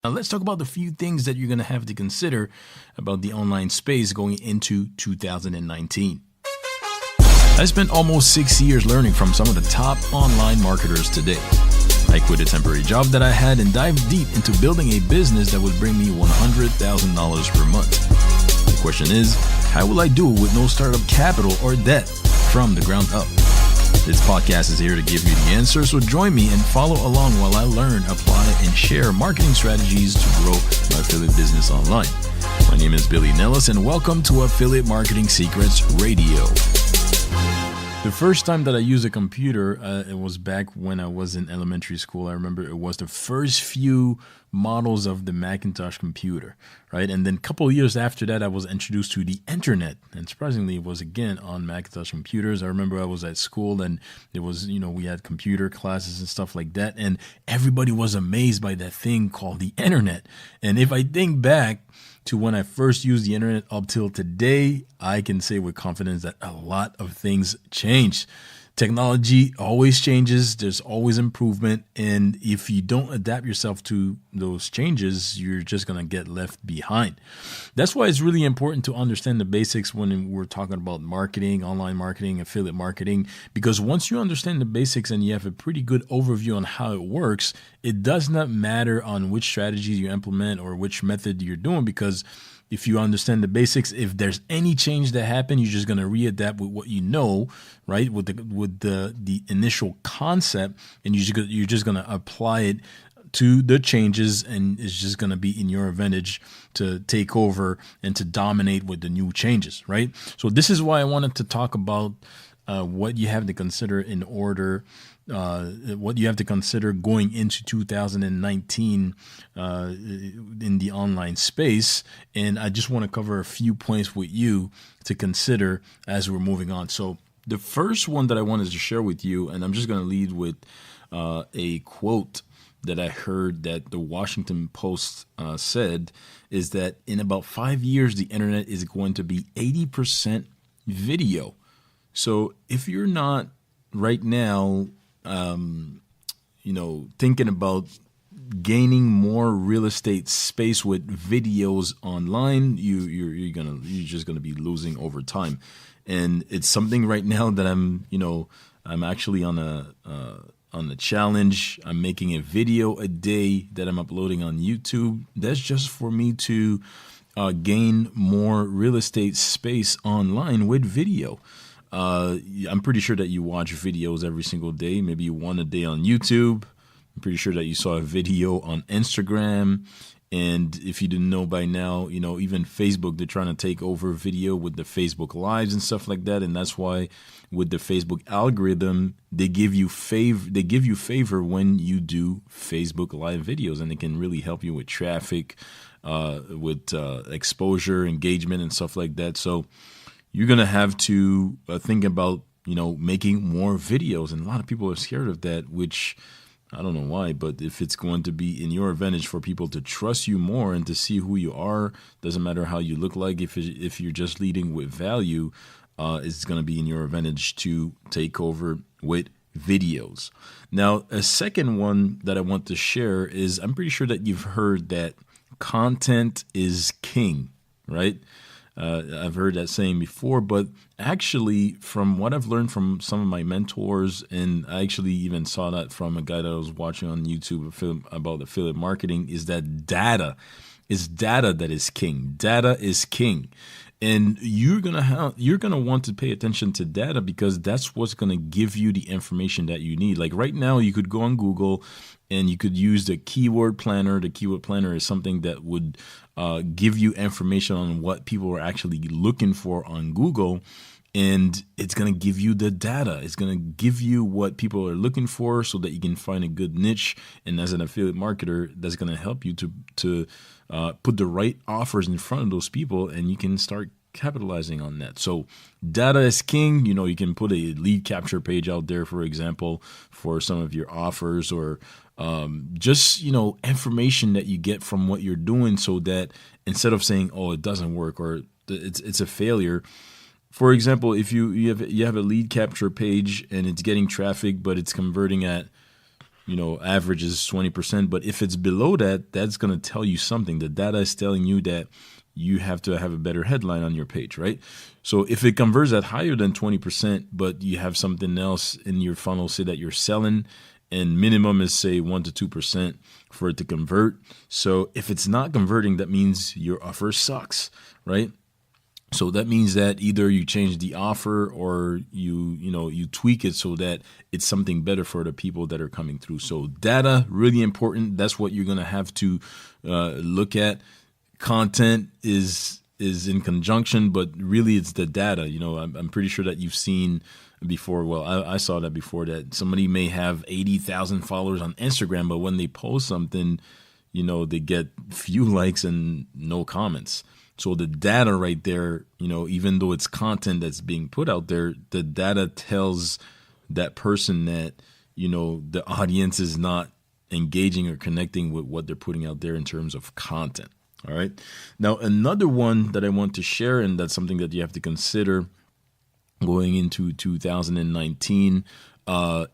Now, let's talk about the few things that you're going to have to consider about the online space going into 2019. I spent almost 6 years learning from some of the top online marketers today. I quit a temporary job that I had and dived deep into building a business that would bring me $100,000 per month. The question is, how will I do it with no startup capital or debt from the ground up? This podcast is here to give you the answer, so join me and follow along while I learn, apply, and share marketing strategies to grow my affiliate business online. My name is Billy Nellis, and welcome to Affiliate Marketing Secrets Radio. The first time that I used a computer, it was back when I was in elementary school. I remember it was the first few models of the Macintosh computer, right? And then a couple of years after that, I was introduced to the internet. And surprisingly, it was again on Macintosh computers. I remember I was at school and it was, we had computer classes and stuff like that. And everybody was amazed by that thing called the internet. And if I think back to when I first used the internet up till today, I can say with confidence that a lot of things changed. Technology always changes. There's always improvement. And if you don't adapt yourself to those changes, you're just going to get left behind. That's why it's really important to understand the basics when we're talking about marketing, online marketing, affiliate marketing, because once you understand the basics and you have a pretty good overview on how it works, it does not matter on which strategy you implement or which method you're doing, because if you understand the basics, if there's any change that happen, you're just going to readapt with what you know, right? With the initial concept, and you're just going to apply it to the changes, and it's just going to be in your advantage to take over and to dominate with the new changes, right? So this is why I wanted to talk about what you have to consider in order. What you have to consider going into 2019 in the online space. And I just want to cover a few points with you to consider as we're moving on. So the first one that I wanted to share with you, and I'm just going to lead with a quote that I heard that the Washington Post said, is that in about 5 years, the internet is going to be 80% video. So if you're not right now thinking about gaining more real estate space with videos online, you're just gonna be losing over time. And it's something right now that I'm actually on a challenge. I'm making a video a day that I'm uploading on YouTube. That's just for me to gain more real estate space online with video. I'm pretty sure that you watch videos every single day. Maybe you one a day on YouTube. I'm pretty sure that you saw a video on Instagram. And if you didn't know by now, even Facebook, they're trying to take over video with the Facebook Lives and stuff like that. And that's why with the Facebook algorithm, they give you favor when you do Facebook Live videos, and it can really help you with traffic, with exposure, engagement, and stuff like that. So you're going to have to think about, making more videos. And a lot of people are scared of that, which I don't know why, but if it's going to be in your advantage for people to trust you more and to see who you are, doesn't matter how you look like, if you're just leading with value, it's going to be in your advantage to take over with videos. Now, a second one that I want to share is, I'm pretty sure that you've heard that content is king, right? I've heard that saying before, but actually from what I've learned from some of my mentors, and I actually even saw that from a guy that I was watching on YouTube about affiliate marketing, is that data that is king. Data is king. And you're gonna want to pay attention to data, because that's what's gonna give you the information that you need. Like right now, you could go on Google and you could use the keyword planner. The keyword planner is something that would give you information on what people are actually looking for on Google. And it's going to give you the data. It's going to give you what people are looking for so that you can find a good niche. And as an affiliate marketer, that's going to help you to put the right offers in front of those people, and you can start capitalizing on that. So data is king. You can put a lead capture page out there, for example, for some of your offers, or just, information that you get from what you're doing, so that instead of saying, oh, it doesn't work, or it's a failure. For example, if you have a lead capture page and it's getting traffic, but it's converting at average is 20%. But if it's below that, that's going to tell you something. The data is telling you that you have to have a better headline on your page, right? So if it converts at higher than 20%, but you have something else in your funnel, say that you're selling, and minimum is say 1 to 2% for it to convert. So if it's not converting, that means your offer sucks, right? So that means that either you change the offer or you tweak it so that it's something better for the people that are coming through. So data, really important. That's what you're going to have to look at. Content is in conjunction, but really it's the data. I'm pretty sure that you've seen before. Well, I saw that before, that somebody may have 80,000 followers on Instagram, but when they post something, they get few likes and no comments. So the data right there, even though it's content that's being put out there, the data tells that person that, the audience is not engaging or connecting with what they're putting out there in terms of content. All right. Now, another one that I want to share, and that's something that you have to consider going into 2019,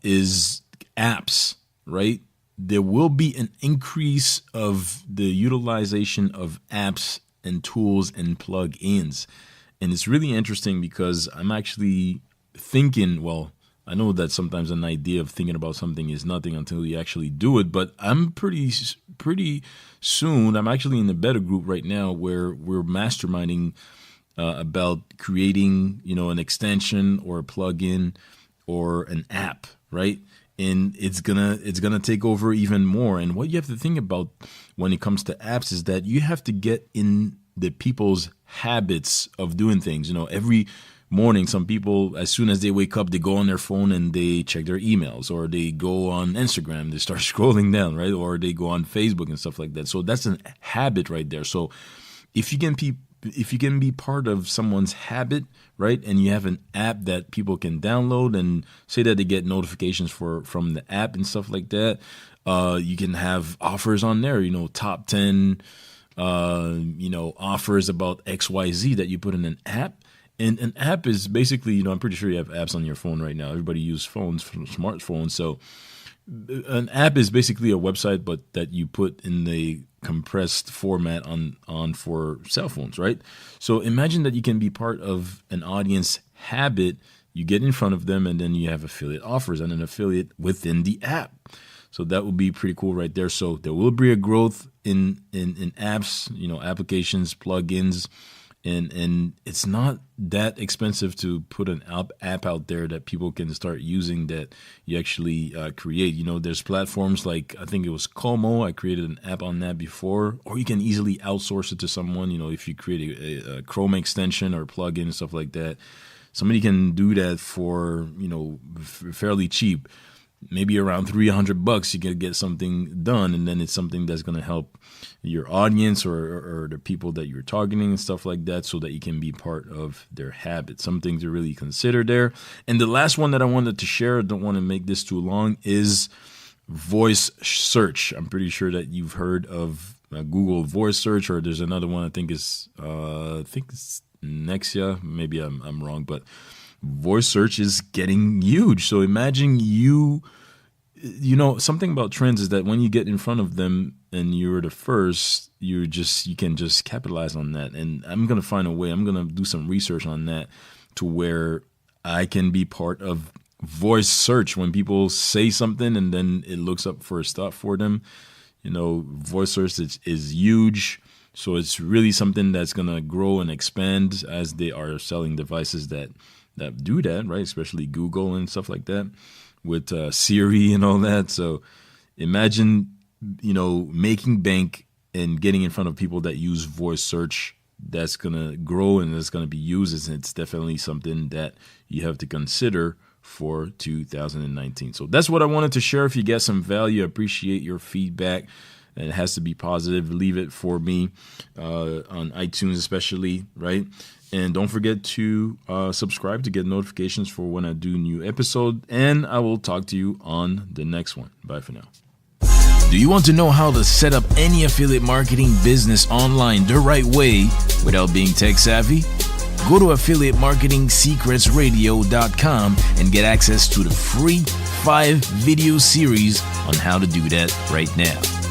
is apps, right? There will be an increase of the utilization of apps and tools and plugins. And it's really interesting because I'm actually thinking, well, I know that sometimes an idea of thinking about something is nothing until you actually do it, but I'm pretty soon, I'm actually in the beta group right now where we're masterminding about creating, an extension or a plugin or an app, right? And it's gonna take over even more. And what you have to think about when it comes to apps is that you have to get in the people's habits of doing things. Every morning, some people, as soon as they wake up, they go on their phone and they check their emails, or they go on Instagram, they start scrolling down, right? Or they go on Facebook and stuff like that. So that's a habit right there. So if you can be part of someone's habit, right, and you have an app that people can download and say that they get notifications from the app and stuff like that, you can have offers on there, top 10, offers about XYZ that you put in an app. And an app is basically, I'm pretty sure you have apps on your phone right now. Everybody uses phones, smartphones. So an app is basically a website, but that you put in the compressed format on for cell phones, right? So imagine that you can be part of an audience habit. You get in front of them, and then you have affiliate offers and an affiliate within the app. So that would be pretty cool right there. So there will be a growth in apps, applications, plugins. And it's not that expensive to put an app out there that people can start using that you actually create. There's platforms like, I think it was Como. I created an app on that before. Or you can easily outsource it to someone. If you create a Chrome extension or plugin and stuff like that, somebody can do that for, fairly cheap. Maybe around $300, you can get something done, and then it's something that's going to help your audience or the people that you're targeting and stuff like that, so that you can be part of their habits. Something to really consider there. And the last one that I wanted to share, I don't want to make this too long, is voice search. I'm pretty sure that you've heard of Google voice search, or there's another one. I think it's Nexia. Maybe I'm wrong, but voice search is getting huge. So imagine something about trends is that when you get in front of them and you're the first, you can just capitalize on that. And I'm going to find a way. I'm going to do some research on that to where I can be part of voice search. When people say something and then it looks up for stuff for them, voice search is huge. So it's really something that's going to grow and expand as they are selling devices that do that, right? Especially Google and stuff like that with Siri and all that. So imagine, making bank and getting in front of people that use voice search. That's going to grow and that's going to be used. And it's definitely something that you have to consider for 2019. So that's what I wanted to share. If you get some value, I appreciate your feedback. And it has to be positive. Leave it for me on iTunes especially, right? And don't forget to subscribe to get notifications for when I do new episode. And I will talk to you on the next one. Bye for now. Do you want to know how to set up any affiliate marketing business online the right way without being tech savvy? Go to affiliatemarketingsecretsradio.com and get access to the free 5 video series on how to do that right now.